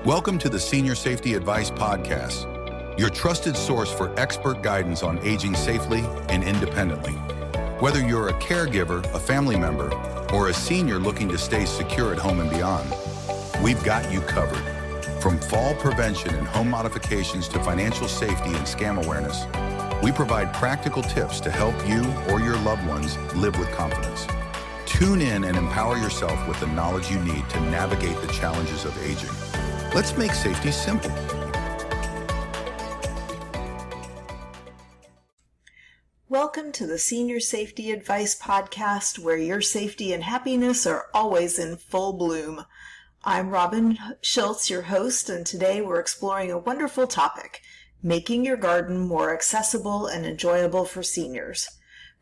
Welcome to the Senior Safety Advice Podcast, your trusted source for expert guidance on aging safely and independently. Whether you're a caregiver, a family member, or a senior looking to stay secure at home and beyond, we've got you covered. From fall prevention and home modifications to financial safety and scam awareness, we provide practical tips to help you or your loved ones live with confidence. Tune in and empower yourself with the knowledge you need to navigate the challenges of aging. Let's make safety simple. Welcome to the Senior Safety Advice Podcast, where your safety and happiness are always in full bloom. I'm Robin Schultz, your host, and today we're exploring a wonderful topic, making your garden more accessible and enjoyable for seniors.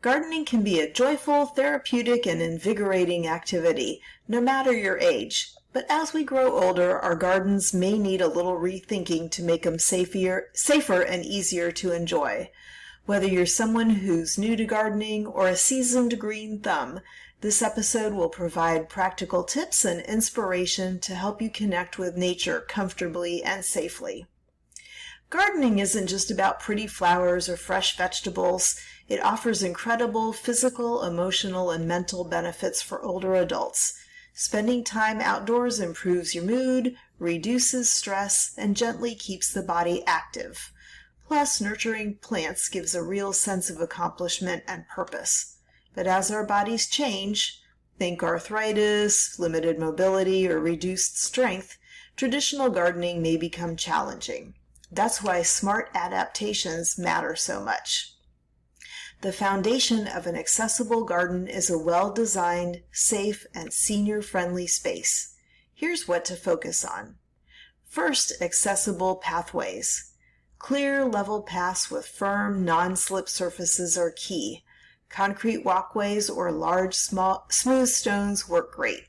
Gardening can be a joyful, therapeutic, and invigorating activity, no matter your age. But as we grow older, our gardens may need a little rethinking to make them safer and easier to enjoy. Whether you're someone who's new to gardening or a seasoned green thumb, this episode will provide practical tips and inspiration to help you connect with nature comfortably and safely. Gardening isn't just about pretty flowers or fresh vegetables. It offers incredible physical, emotional, and mental benefits for older adults. Spending time outdoors improves your mood, reduces stress, and gently keeps the body active. Plus, nurturing plants gives a real sense of accomplishment and purpose. But as our bodies change, think arthritis, limited mobility, or reduced strength, traditional gardening may become challenging. That's why smart adaptations matter so much. The foundation of an accessible garden is a well-designed, safe, and senior-friendly space. Here's what to focus on. First, accessible pathways. Clear, level paths with firm, non-slip surfaces are key. Concrete walkways or large, smooth stones work great.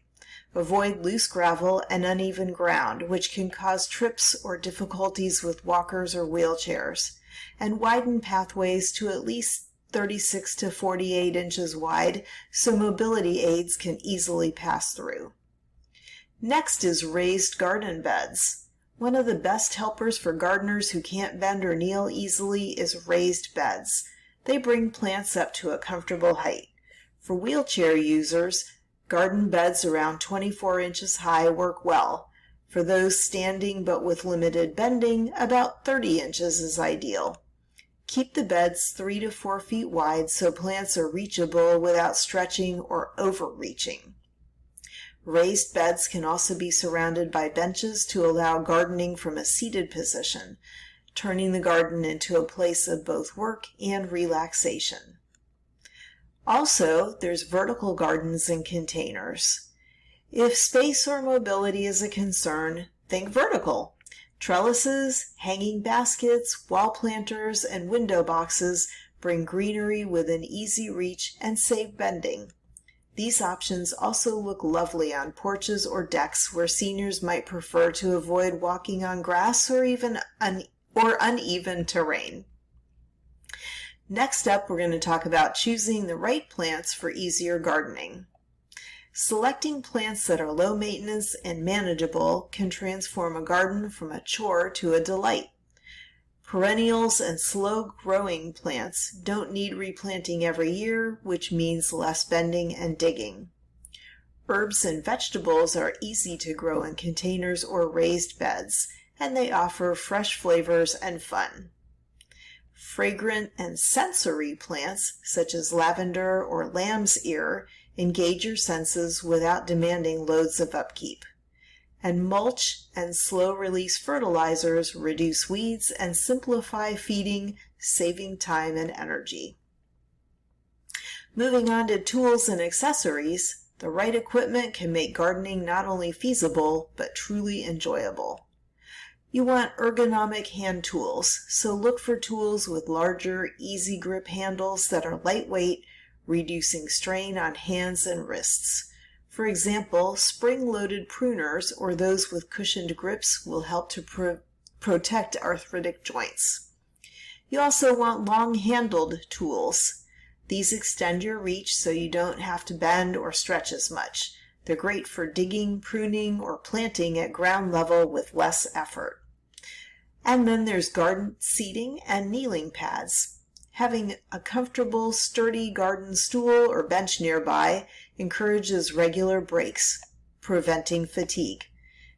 Avoid loose gravel and uneven ground, which can cause trips or difficulties with walkers or wheelchairs. And widen pathways to at least 36 to 48 inches wide so mobility aids can easily pass through. Next is raised garden beds. One of the best helpers for gardeners who can't bend or kneel easily is raised beds. They bring plants up to a comfortable height. For wheelchair users, garden beds around 24 inches high work well. For those standing but with limited bending, about 30 inches is ideal. Keep the beds 3 to 4 feet wide so plants are reachable without stretching or overreaching. Raised beds can also be surrounded by benches to allow gardening from a seated position, turning the garden into a place of both work and relaxation. Also, there's vertical gardens and containers. If space or mobility is a concern, think vertical. Trellises, hanging baskets, wall planters, and window boxes bring greenery within easy reach and save bending. These options also look lovely on porches or decks where seniors might prefer to avoid walking on grass or even uneven terrain. Next up, we're going to talk about choosing the right plants for easier gardening. Selecting plants that are low maintenance and manageable can transform a garden from a chore to a delight. Perennials and slow-growing plants don't need replanting every year, which means less bending and digging. Herbs and vegetables are easy to grow in containers or raised beds, and they offer fresh flavors and fun. Fragrant and sensory plants, such as lavender or lamb's ear, engage your senses without demanding loads of upkeep. And mulch and slow-release fertilizers reduce weeds and simplify feeding, saving time and energy. Moving on to tools and accessories, the right equipment can make gardening not only feasible, but truly enjoyable. You want ergonomic hand tools, so look for tools with larger, easy grip handles that are lightweight, reducing strain on hands and wrists. For example, spring-loaded pruners or those with cushioned grips will help to protect arthritic joints. You also want long-handled tools. These extend your reach so you don't have to bend or stretch as much. They're great for digging, pruning, or planting at ground level with less effort. And then there's garden seating and kneeling pads. Having a comfortable, sturdy garden stool or bench nearby encourages regular breaks, preventing fatigue.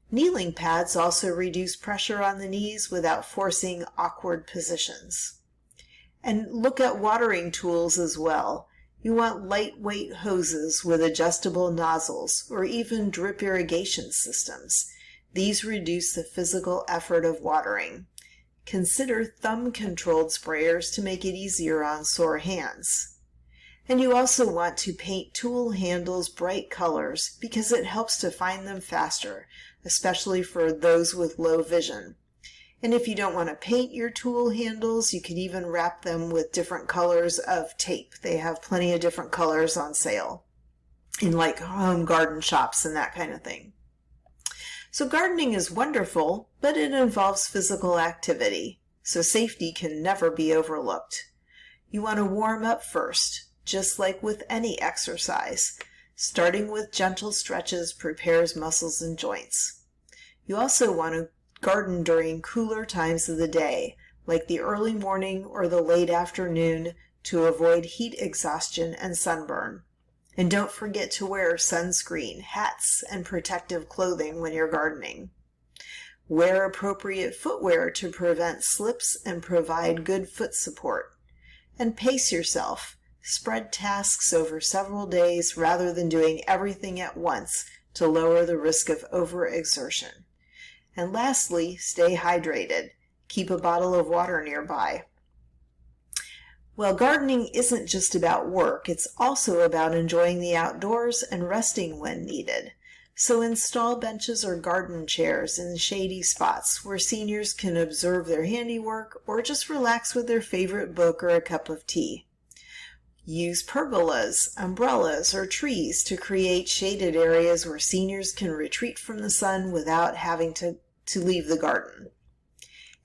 Kneeling pads also reduce pressure on the knees without forcing awkward positions. And look at watering tools as well. You want lightweight hoses with adjustable nozzles or even drip irrigation systems. These reduce the physical effort of watering. Consider thumb-controlled sprayers to make it easier on sore hands. And you also want to paint tool handles bright colors because it helps to find them faster, especially for those with low vision. And if you don't want to paint your tool handles, you could even wrap them with different colors of tape. They have plenty of different colors on sale in like home garden shops and that kind of thing. So gardening is wonderful, but it involves physical activity, so safety can never be overlooked. You want to warm up first, just like with any exercise. Starting with gentle stretches prepares muscles and joints. You also want to garden during cooler times of the day, like the early morning or the late afternoon, to avoid heat exhaustion and sunburn. And don't forget to wear sunscreen, hats, and protective clothing when you're gardening. Wear appropriate footwear to prevent slips and provide good foot support. And pace yourself. Spread tasks over several days rather than doing everything at once to lower the risk of overexertion. And lastly, stay hydrated. Keep a bottle of water nearby. Well, gardening isn't just about work, it's also about enjoying the outdoors and resting when needed. So install benches or garden chairs in shady spots where seniors can observe their handiwork or just relax with their favorite book or a cup of tea. Use pergolas, umbrellas, or trees to create shaded areas where seniors can retreat from the sun without having to leave the garden.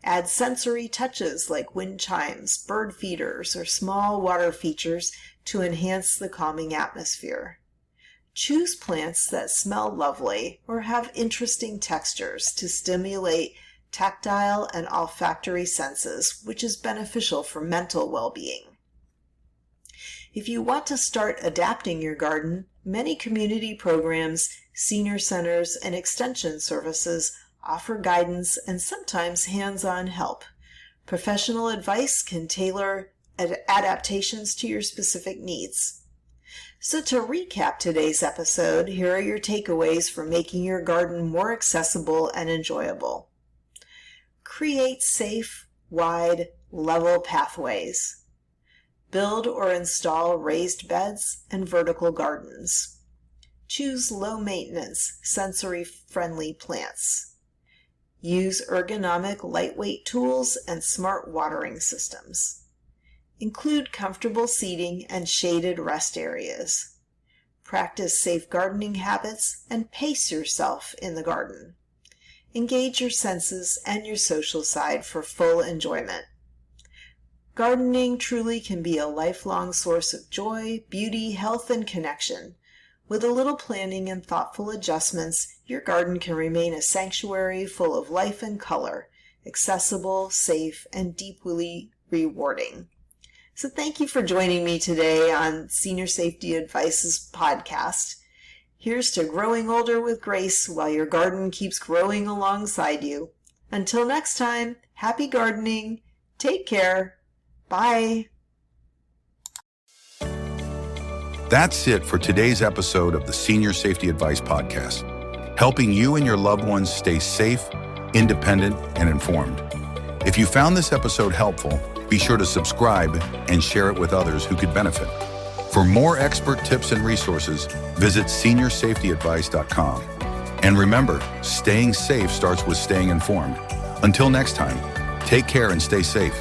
Add sensory touches like wind chimes, bird feeders, or small water features to enhance the calming atmosphere. Choose plants that smell lovely or have interesting textures to stimulate tactile and olfactory senses, which is beneficial for mental well-being. If you want to start adapting your garden, many community programs, senior centers, and extension services offer guidance and sometimes hands-on help. Professional advice can tailor adaptations to your specific needs. So to recap today's episode, here are your takeaways for making your garden more accessible and enjoyable. Create safe, wide, level pathways. Build or install raised beds and vertical gardens. Choose low-maintenance, sensory-friendly plants. Use ergonomic, lightweight tools and smart watering systems. Include comfortable seating and shaded rest areas. Practice safe gardening habits and pace yourself in the garden. Engage your senses and your social side for full enjoyment. Gardening truly can be a lifelong source of joy, beauty, health, and connection. With a little planning and thoughtful adjustments, your garden can remain a sanctuary full of life and color, accessible, safe, and deeply rewarding. So thank you for joining me today on Senior Safety Advice's podcast. Here's to growing older with grace while your garden keeps growing alongside you. Until next time, happy gardening. Take care. Bye. That's it for today's episode of the Senior Safety Advice Podcast, helping you and your loved ones stay safe, independent, and informed. If you found this episode helpful, be sure to subscribe and share it with others who could benefit. For more expert tips and resources, visit seniorsafetyadvice.com. And remember, staying safe starts with staying informed. Until next time, take care and stay safe.